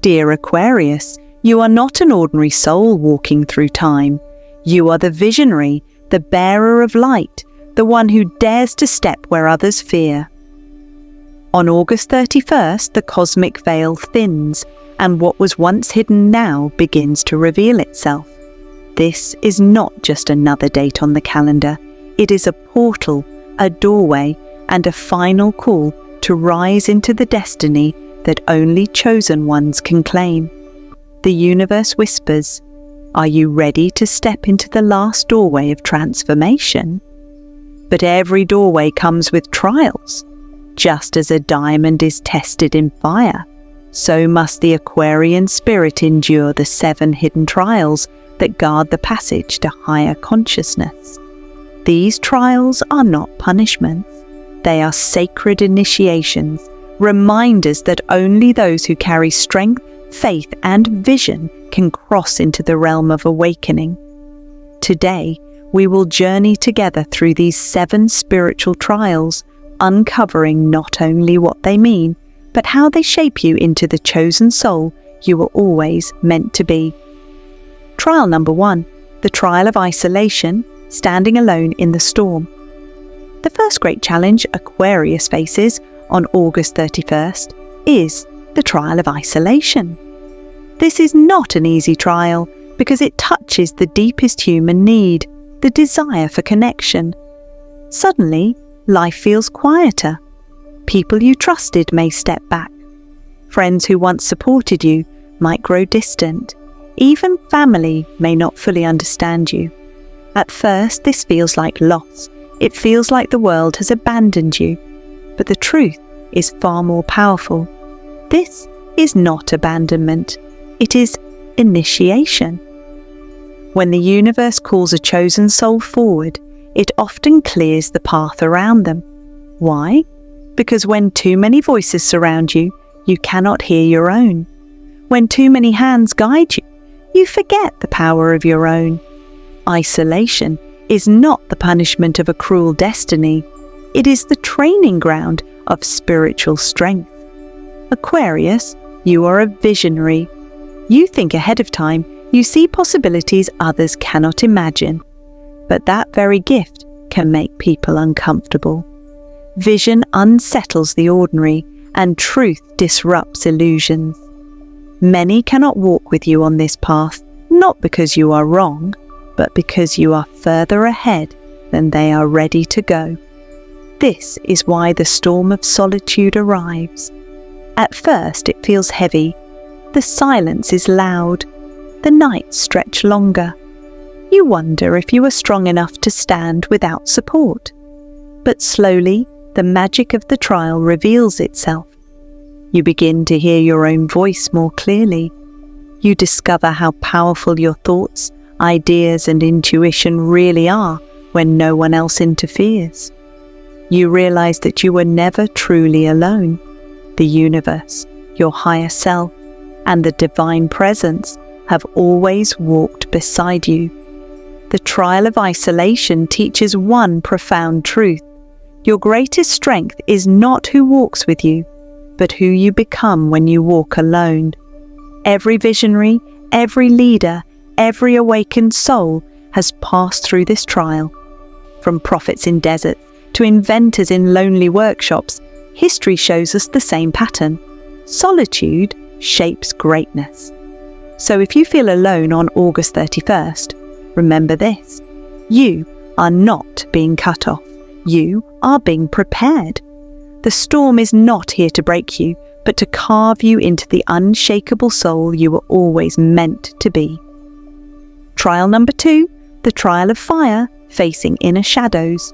Dear Aquarius, you are not an ordinary soul walking through time. You are the visionary, the bearer of light, the one who dares to step where others fear. On August 31st, the cosmic veil thins, and what was once hidden now begins to reveal itself. This is not just another date on the calendar. It is a portal, a doorway, and a final call to rise into the destiny that only chosen ones can claim. The universe whispers, "Are you ready to step into the last doorway of transformation?" But every doorway comes with trials. Just as a diamond is tested in fire, so must the Aquarian spirit endure the 7 hidden trials that guard the passage to higher consciousness. These trials are not punishments. They are sacred initiations, reminders that only those who carry strength, faith, and vision can cross into the realm of awakening. Today, we will journey together through these 7 spiritual trials, uncovering not only what they mean, but how they shape you into the chosen soul you were always meant to be. Trial number 1, the trial of isolation, standing alone in the storm. The first great challenge Aquarius faces on August 31st is the trial of isolation. This is not an easy trial because it touches the deepest human need, the desire for connection. Suddenly, life feels quieter. People you trusted may step back. Friends who once supported you might grow distant. Even family may not fully understand you. At first, this feels like loss. It feels like the world has abandoned you. But the truth is far more powerful. This is not abandonment. It is initiation. When the universe calls a chosen soul forward, it often clears the path around them. Why? Because when too many voices surround you, you cannot hear your own. When too many hands guide you, you forget the power of your own. Isolation is not the punishment of a cruel destiny. It is the training ground of spiritual strength. Aquarius, you are a visionary. You think ahead of time. You see possibilities others cannot imagine. But that very gift can make people uncomfortable. Vision unsettles the ordinary, and truth disrupts illusions. Many cannot walk with you on this path, not because you are wrong, but because you are further ahead than they are ready to go. This is why the storm of solitude arrives. At first it feels heavy. The silence is loud. The nights stretch longer. You wonder if you are strong enough to stand without support. But slowly, the magic of the trial reveals itself. You begin to hear your own voice more clearly. You discover how powerful your thoughts, ideas, and intuition really are when no one else interferes. You realize that you were never truly alone. The universe, your higher self, and the divine presence have always walked beside you. The trial of isolation teaches one profound truth. Your greatest strength is not who walks with you, but who you become when you walk alone. Every visionary, every leader, every awakened soul has passed through this trial. From prophets in deserts to inventors in lonely workshops, history shows us the same pattern. Solitude shapes greatness. So if you feel alone on August 31st, remember this: you are not being cut off. You are being prepared. The storm is not here to break you, but to carve you into the unshakable soul you were always meant to be. Trial number 2, the trial of fire, facing inner shadows.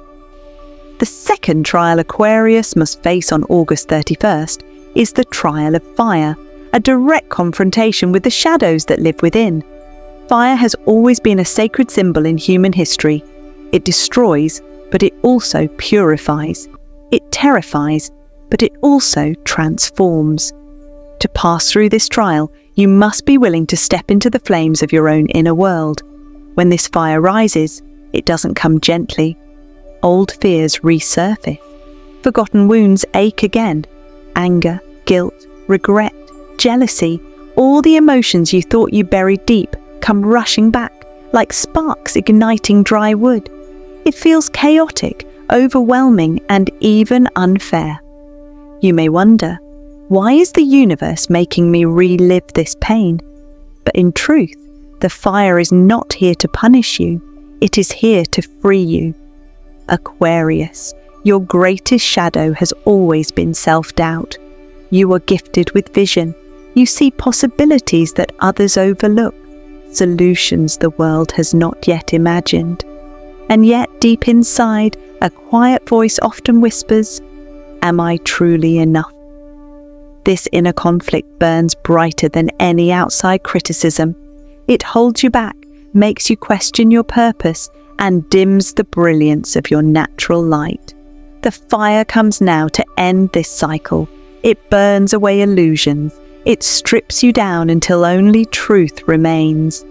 The second trial Aquarius must face on August 31st is the trial of fire, a direct confrontation with the shadows that live within. Fire has always been a sacred symbol in human history. It destroys, but it also purifies. It terrifies, but it also transforms. To pass through this trial, you must be willing to step into the flames of your own inner world. When this fire rises, it doesn't come gently. Old fears resurface. Forgotten wounds ache again. Anger, guilt, regret, jealousy, All the emotions you thought you buried deep come rushing back, like sparks igniting dry wood. It feels chaotic, overwhelming, and even unfair. You may wonder, why is the universe making me relive this pain? But in truth, the fire is not here to punish you. It is here to free you. Aquarius, your greatest shadow has always been self-doubt. You are gifted with vision. You see possibilities that others overlook, solutions the world has not yet imagined. And yet, deep inside, a quiet voice often whispers, "Am I truly enough?" This inner conflict burns brighter than any outside criticism. It holds you back, makes you question your purpose, and dims the brilliance of your natural light. The fire comes now to end this cycle. It burns away illusions. It strips you down until only truth remains.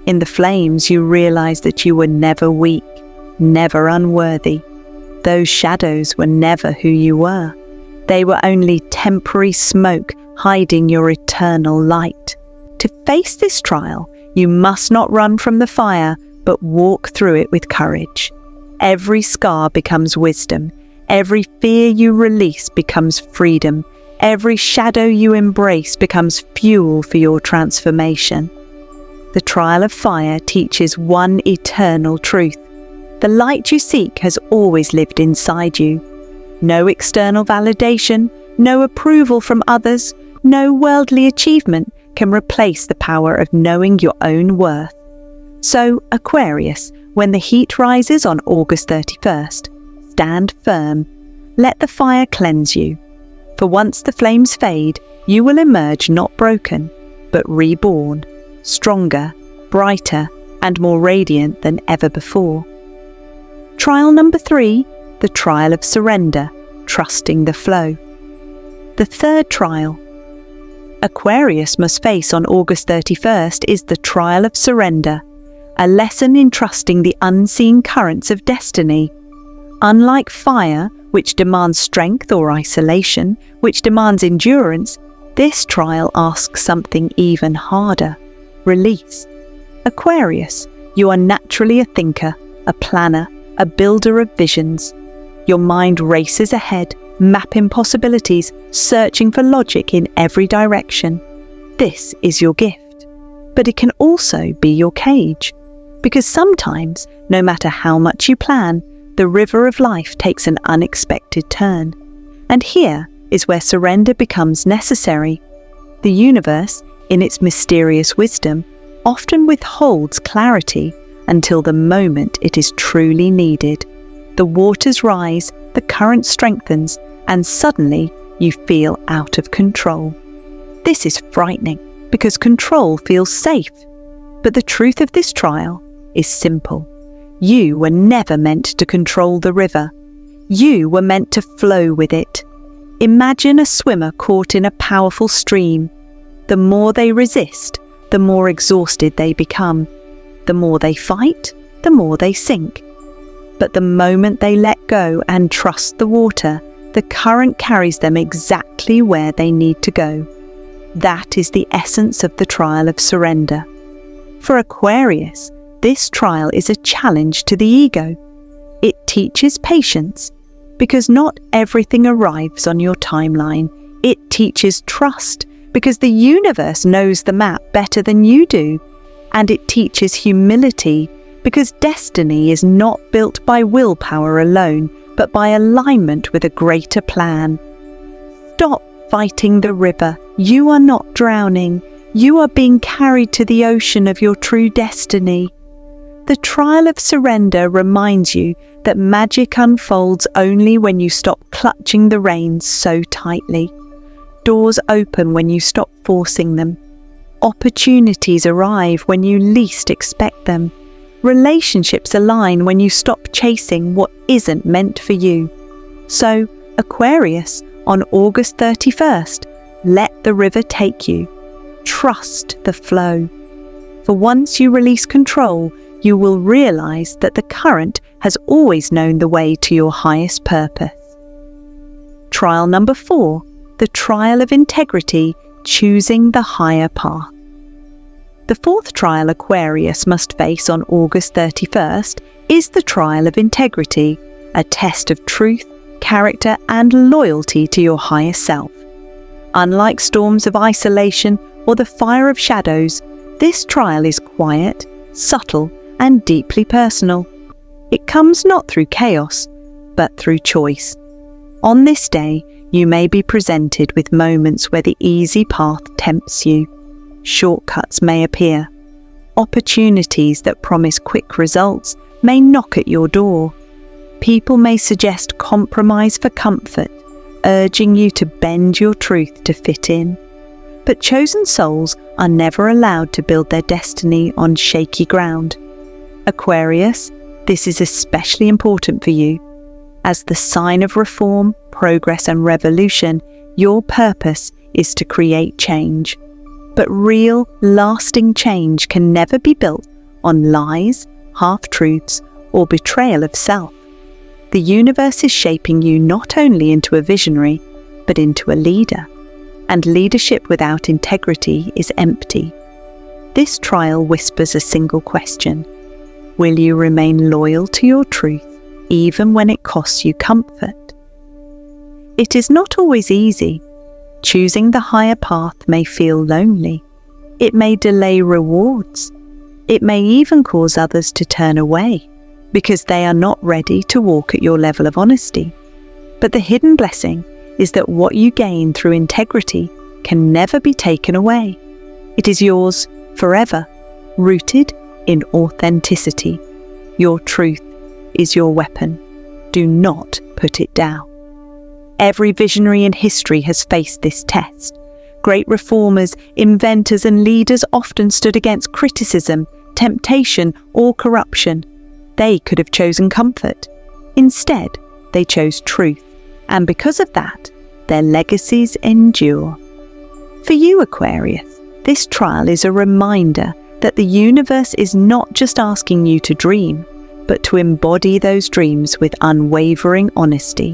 In the flames, you realize that you were never weak, never unworthy. Those shadows were never who you were. They were only temporary smoke hiding your eternal light. To face this trial, you must not run from the fire, but walk through it with courage. Every scar becomes wisdom. Every fear you release becomes freedom. Every shadow you embrace becomes fuel for your transformation. The trial of fire teaches one eternal truth. The light you seek has always lived inside you. No external validation, no approval from others, no worldly achievement can replace the power of knowing your own worth. So, Aquarius, when the heat rises on August 31st, stand firm. Let the fire cleanse you. For once the flames fade, you will emerge not broken, but reborn, stronger, brighter, and more radiant than ever before. Trial number 3, the trial of surrender, trusting the flow. The third trial Aquarius must face on August 31st is the trial of surrender, a lesson in trusting the unseen currents of destiny. Unlike fire, which demands strength or isolation, which demands endurance, this trial asks something even harder: release. Aquarius, you are naturally a thinker, a planner, a builder of visions. Your mind races ahead, mapping possibilities, searching for logic in every direction. This is your gift. But it can also be your cage. Because sometimes, no matter how much you plan, the river of life takes an unexpected turn. And here is where surrender becomes necessary. The universe, in its mysterious wisdom, often withholds clarity until the moment it is truly needed. The waters rise, the current strengthens, and suddenly you feel out of control. This is frightening because control feels safe. But the truth of this trial is simple. You were never meant to control the river. You were meant to flow with it. Imagine a swimmer caught in a powerful stream. The more they resist, the more exhausted they become. The more they fight, the more they sink. But the moment they let go and trust the water, the current carries them exactly where they need to go. That is the essence of the trial of surrender. For Aquarius, this trial is a challenge to the ego. It teaches patience, because not everything arrives on your timeline. It teaches trust, because the universe knows the map better than you do. And it teaches humility, because destiny is not built by willpower alone, but by alignment with a greater plan. Stop fighting the river. You are not drowning. You are being carried to the ocean of your true destiny. The trial of surrender reminds you that magic unfolds only when you stop clutching the reins so tightly. Doors open when you stop forcing them. Opportunities arrive when you least expect them. Relationships align when you stop chasing what isn't meant for you. So, Aquarius, on August 31st, let the river take you. Trust the flow. For once you release control, you will realize that the current has always known the way to your highest purpose. Trial number 4, the trial of integrity, choosing the higher path. The fourth trial Aquarius must face on August 31st is the trial of integrity, a test of truth, character, and loyalty to your higher self. Unlike storms of isolation or the fire of shadows, this trial is quiet, subtle, and deeply personal. It comes not through chaos, but through choice. On this day, you may be presented with moments where the easy path tempts you. Shortcuts may appear. Opportunities that promise quick results may knock at your door. People may suggest compromise for comfort, urging you to bend your truth to fit in. But chosen souls are never allowed to build their destiny on shaky ground. Aquarius, this is especially important for you. As the sign of reform, progress, and revolution, your purpose is to create change. But real, lasting change can never be built on lies, half-truths, or betrayal of self. The universe is shaping you not only into a visionary, but into a leader. And leadership without integrity is empty. This trial whispers a single question. Will you remain loyal to your truth, even when it costs you comfort? It is not always easy. Choosing the higher path may feel lonely. It may delay rewards. It may even cause others to turn away because they are not ready to walk at your level of honesty. But the hidden blessing is that what you gain through integrity can never be taken away. It is yours forever, rooted in authenticity. Your truth is your weapon. Do not put it down. Every visionary in history has faced this test. Great reformers, inventors, and leaders often stood against criticism, temptation, or corruption. They could have chosen comfort. Instead, they chose truth, and because of that, their legacies endure. For you, Aquarius, this trial is a reminder that the universe is not just asking you to dream, but to embody those dreams with unwavering honesty.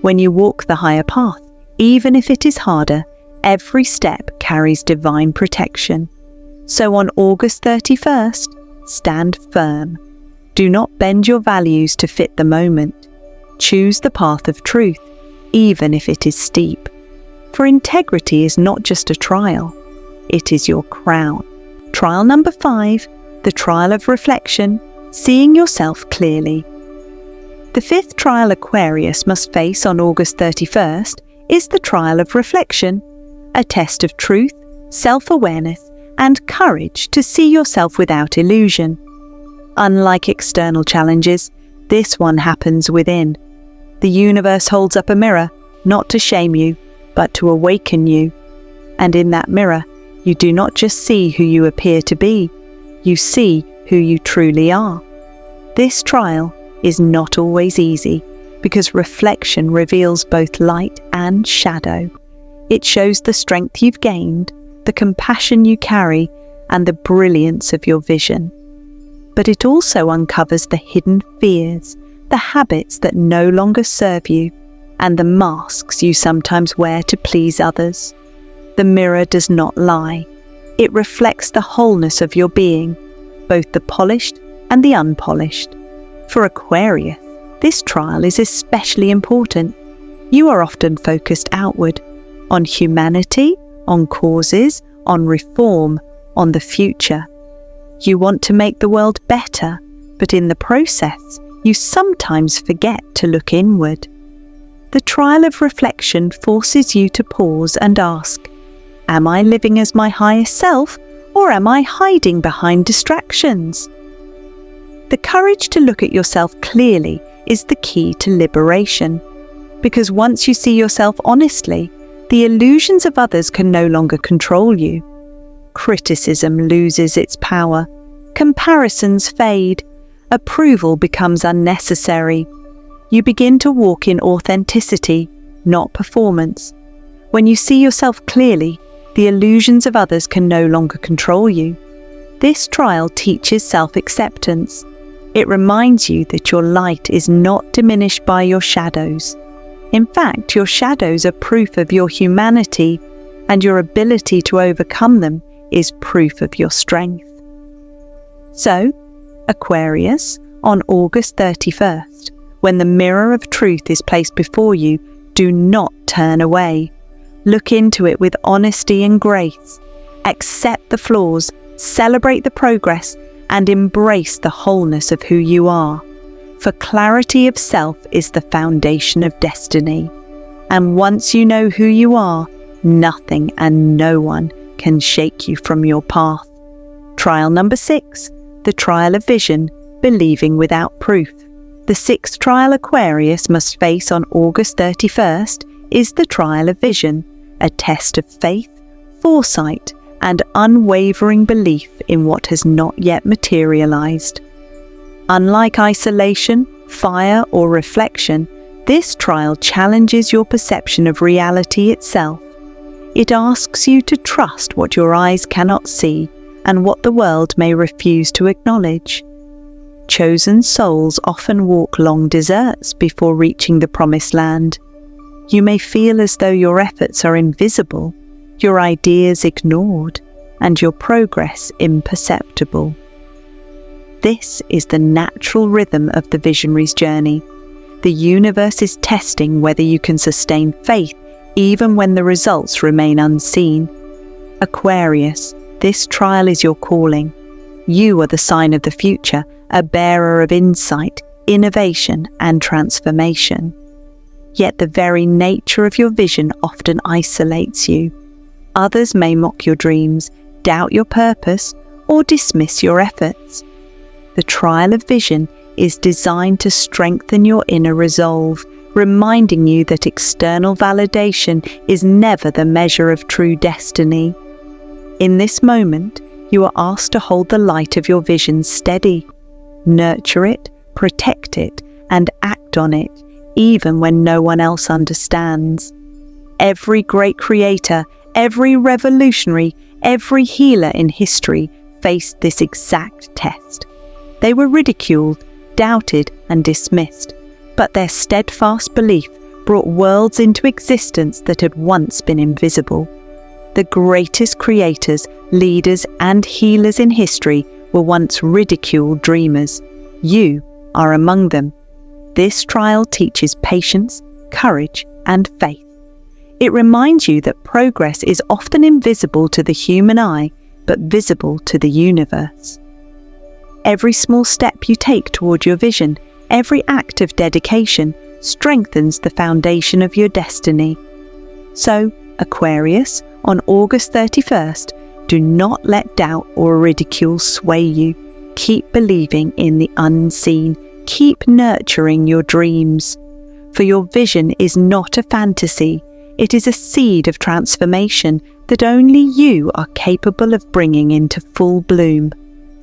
When you walk the higher path, even if it is harder, every step carries divine protection. So on August 31st, stand firm. Do not bend your values to fit the moment. Choose the path of truth, even if it is steep. For integrity is not just a trial, it is your crown. Trial number 5, the trial of reflection, seeing yourself clearly. The fifth trial Aquarius must face on August 31st is the trial of reflection, a test of truth, self-awareness, and courage to see yourself without illusion. Unlike external challenges, this one happens within. The universe holds up a mirror, not to shame you, but to awaken you. And in that mirror, you do not just see who you appear to be, you see who you truly are. This trial is not always easy, because reflection reveals both light and shadow. It shows the strength you've gained, the compassion you carry, and the brilliance of your vision. But it also uncovers the hidden fears, the habits that no longer serve you, and the masks you sometimes wear to please others. The mirror does not lie. It reflects the wholeness of your being, both the polished and the unpolished. For Aquarius, this trial is especially important. You are often focused outward, on humanity, on causes, on reform, on the future. You want to make the world better, but in the process, you sometimes forget to look inward. The trial of reflection forces you to pause and ask, am I living as my highest self, or am I hiding behind distractions? The courage to look at yourself clearly is the key to liberation, because once you see yourself honestly, the illusions of others can no longer control you. Criticism loses its power, comparisons fade, approval becomes unnecessary. You begin to walk in authenticity, not performance. When you see yourself clearly, the illusions of others can no longer control you. This trial teaches self-acceptance. It reminds you that your light is not diminished by your shadows. In fact, your shadows are proof of your humanity, and your ability to overcome them is proof of your strength. So, Aquarius, on August 31st, when the mirror of truth is placed before you, do not turn away. Look into it with honesty and grace. Accept the flaws, celebrate the progress, and embrace the wholeness of who you are. For clarity of self is the foundation of destiny. And once you know who you are, nothing and no one can shake you from your path. Trial number 6, the trial of vision, believing without proof. The 6th trial Aquarius must face on August 31st is the trial of vision, a test of faith, foresight, and unwavering belief in what has not yet materialized. Unlike isolation, fire, or reflection, this trial challenges your perception of reality itself. It asks you to trust what your eyes cannot see and what the world may refuse to acknowledge. Chosen souls often walk long deserts before reaching the promised land. You may feel as though your efforts are invisible, your ideas ignored, and your progress imperceptible. This is the natural rhythm of the visionary's journey. The universe is testing whether you can sustain faith even when the results remain unseen. Aquarius, this trial is your calling. You are the sign of the future, a bearer of insight, innovation, and transformation. Yet the very nature of your vision often isolates you. Others may mock your dreams, doubt your purpose, or dismiss your efforts. The trial of vision is designed to strengthen your inner resolve, reminding you that external validation is never the measure of true destiny. In this moment, you are asked to hold the light of your vision steady. Nurture it, protect it, and act on it, even when no one else understands. Every great creator, every revolutionary, every healer in history faced this exact test. They were ridiculed, doubted, and dismissed, but their steadfast belief brought worlds into existence that had once been invisible. The greatest creators, leaders, and healers in history were once ridiculed dreamers. You are among them. This trial teaches patience, courage, and faith. It reminds you that progress is often invisible to the human eye, but visible to the universe. Every small step you take toward your vision, every act of dedication, strengthens the foundation of your destiny. So, Aquarius, on August 31st, do not let doubt or ridicule sway you. Keep believing in the unseen. Keep nurturing your dreams. For your vision is not a fantasy. It is a seed of transformation that only you are capable of bringing into full bloom.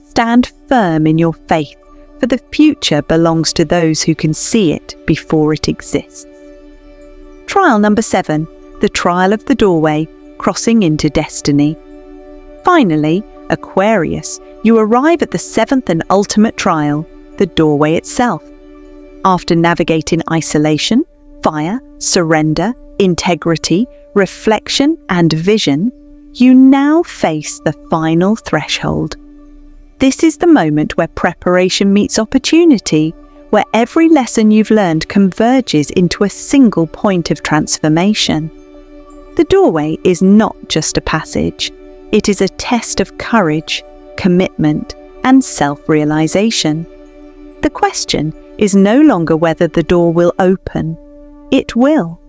Stand firm in your faith, for the future belongs to those who can see it before it exists. Trial number 7, the trial of the doorway, crossing into destiny. Finally, Aquarius, you arrive at the 7th and ultimate trial, the doorway itself. After navigating isolation, fire, surrender, integrity, reflection, and vision, you now face the final threshold. This is the moment where preparation meets opportunity, where every lesson you've learned converges into a single point of transformation. The doorway is not just a passage. It is a test of courage, commitment, and self-realization. The question is no longer whether the door will open. It will.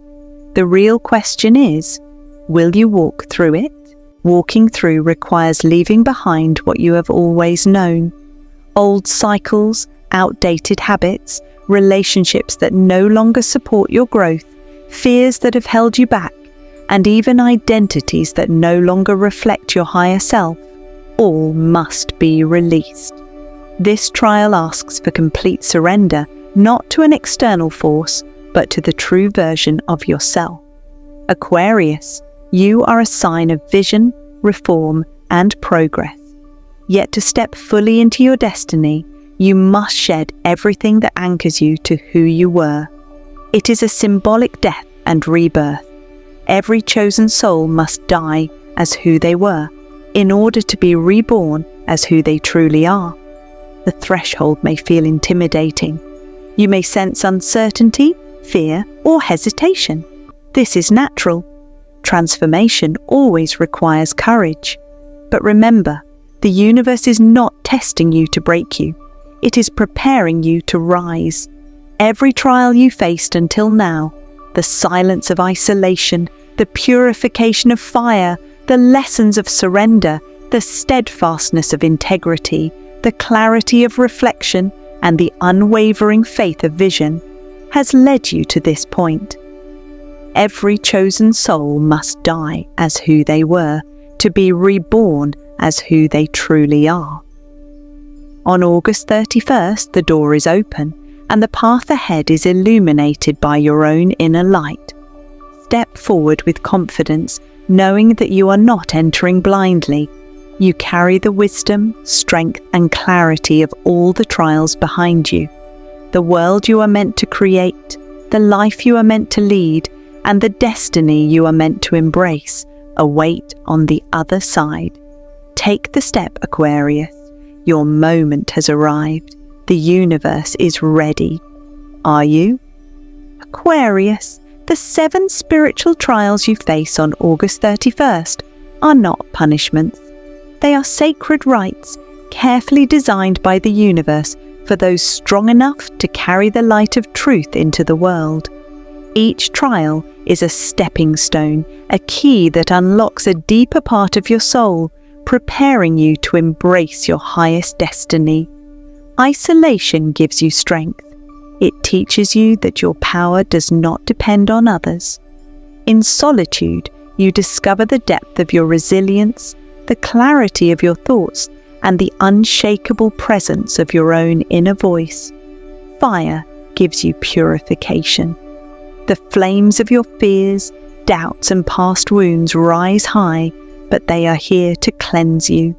The real question is, will you walk through it? Walking through requires leaving behind what you have always known. Old cycles, outdated habits, relationships that no longer support your growth, fears that have held you back, and even identities that no longer reflect your higher self, all must be released. This trial asks for complete surrender, not to an external force, but to the true version of yourself. Aquarius, you are a sign of vision, reform, and progress. Yet to step fully into your destiny, you must shed everything that anchors you to who you were. It is a symbolic death and rebirth. Every chosen soul must die as who they were, in order to be reborn as who they truly are. The threshold may feel intimidating. You may sense uncertainty, fear, or hesitation. This is natural. Transformation always requires courage. But remember, the universe is not testing you to break you. It is preparing you to rise. Every trial you faced until now, the silence of isolation, the purification of fire, the lessons of surrender, the steadfastness of integrity, the clarity of reflection, and the unwavering faith of vision, has led you to this point. Every chosen soul must die as who they were, to be reborn as who they truly are. On August 31st, the door is open, and the path ahead is illuminated by your own inner light. Step forward with confidence, knowing that you are not entering blindly. You carry the wisdom, strength, and clarity of all the trials behind you. The world you are meant to create, the life you are meant to lead, and the destiny you are meant to embrace await on the other side. Take the step, Aquarius. Your moment has arrived. The universe is ready. Are you? Aquarius, the 7 spiritual trials you face on August 31st are not punishments. They are sacred rites, carefully designed by the universe for those strong enough to carry the light of truth into the world. Each trial is a stepping stone, a key that unlocks a deeper part of your soul, preparing you to embrace your highest destiny. Isolation gives you strength. It teaches you that your power does not depend on others. In solitude, you discover the depth of your resilience, the clarity of your thoughts, and the unshakable presence of your own inner voice. Fire gives you purification. The flames of your fears, doubts, and past wounds rise high, but they are here to cleanse you.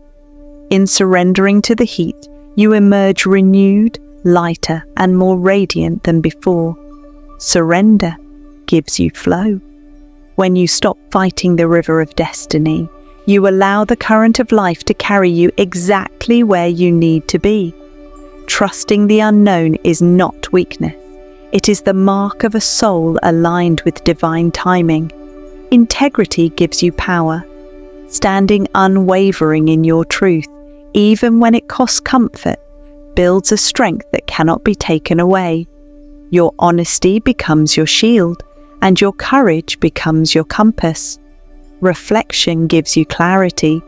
In surrendering to the heat, you emerge renewed, lighter, and more radiant than before. Surrender gives you flow. When you stop fighting the river of destiny, you allow the current of life to carry you exactly where you need to be. Trusting the unknown is not weakness. It is the mark of a soul aligned with divine timing. Integrity gives you power. Standing unwavering in your truth, even when it costs comfort, builds a strength that cannot be taken away. Your honesty becomes your shield, and your courage becomes your compass. Reflection gives you clarity.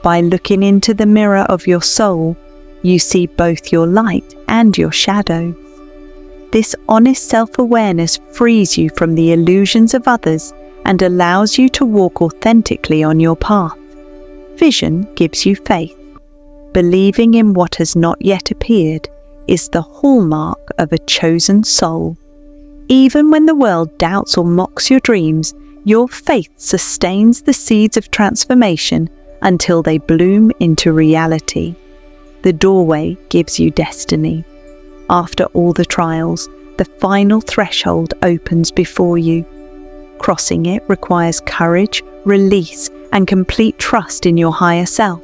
By looking into the mirror of your soul, you see both your light and your shadow. This honest self-awareness frees you from the illusions of others and allows you to walk authentically on your path. Vision gives you faith. Believing in what has not yet appeared is the hallmark of a chosen soul. Even when the world doubts or mocks your dreams, your faith sustains the seeds of transformation until they bloom into reality. The doorway gives you destiny. After all the trials, the final threshold opens before you. Crossing it requires courage, release, and complete trust in your higher self.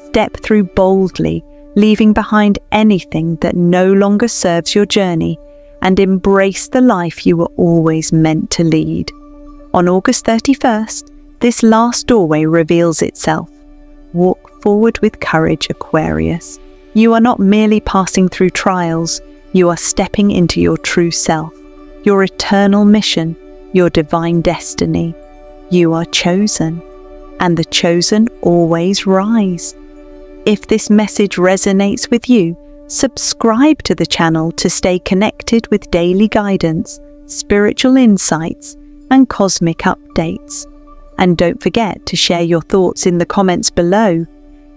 Step through boldly, leaving behind anything that no longer serves your journey, and embrace the life you were always meant to lead. On August 31st, this last doorway reveals itself. Walk forward with courage, Aquarius. You are not merely passing through trials, you are stepping into your true self, your eternal mission, your divine destiny. You are chosen, and the chosen always rise. If this message resonates with you, subscribe to the channel to stay connected with daily guidance, spiritual insights, and cosmic updates. And don't forget to share your thoughts in the comments below.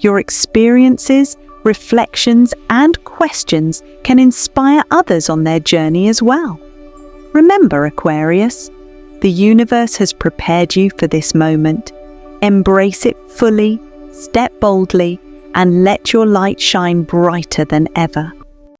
Your experiences, reflections, and questions can inspire others on their journey as well. Remember, Aquarius, the universe has prepared you for this moment. Embrace it fully, step boldly, and let your light shine brighter than ever.